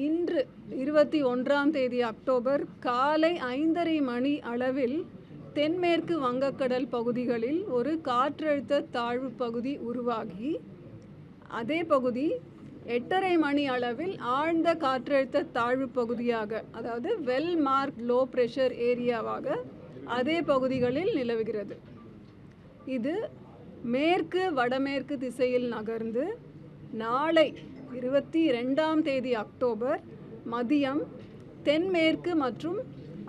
இன்று 21ஆம் தேதி அக்டோபர் காலை 5:30 மணி அளவில் தென்மேற்கு வங்கக்கடல் பகுதிகளில் ஒரு காற்றழுத்த தாழ்வு பகுதி உருவாகி அதே பகுதி 8:30 மணி அளவில் ஆழ்ந்த காற்றழுத்த தாழ்வு பகுதியாக, அதாவது வெல் மார்க் லோ ப்ரெஷர் ஏரியாவாக அதே பகுதிகளில் நிலவுகிறது. இது மேற்கு வடமேற்கு திசையில் நகர்ந்து நாளை 22ஆம் தேதி அக்டோபர் மதியம் தென்மேற்கு மற்றும்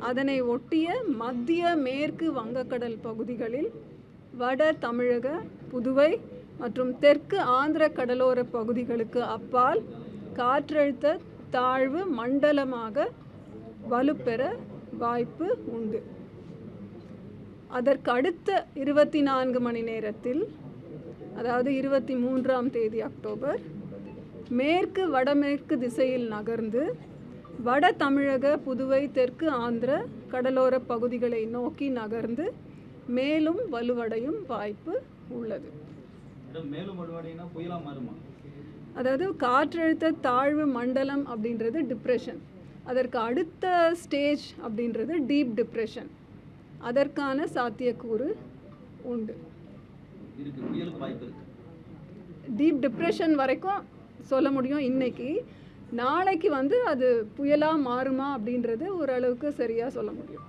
அதனை ஒட்டிய மத்திய மேற்கு வங்கக்கடல் பகுதிகளில் வட தமிழக, புதுவை மற்றும் தெற்கு ஆந்திர கடலோர பகுதிகளுக்கு அப்பால் காற்றழுத்த தாழ்வு மண்டலமாக வலுப்பெற வாய்ப்பு உண்டு. அதற்கு அடுத்த 24 மணி நேரத்தில், அதாவது 23ஆம் தேதி அக்டோபர், மேற்கு வடமேற்கு திசையில் நகர்ந்து வட தமிழக, புதுவை, தெற்கு ஆந்திர கடலோர பகுதிகளை நோக்கி நகர்ந்து மேலும் வலுவடையும் வாய்ப்பு உள்ளது. அதாவது காற்றழுத்த தாழ்வு மண்டலம் அப்படின்றது டிப்ரெஷன், அதற்கு அடுத்த ஸ்டேஜ் அப்படின்றது டீப் டிப்ரெஷன். அதற்கான சாத்தியக்கூறு உண்டு. டீப் டிப்ரெஷன் வரைக்கும் சொல்ல முடியும் இன்னைக்கு. நாளைக்கு அது புயலாக மாறுமா அப்படின்றது ஓரளவுக்கு சரியாக சொல்ல முடியும்.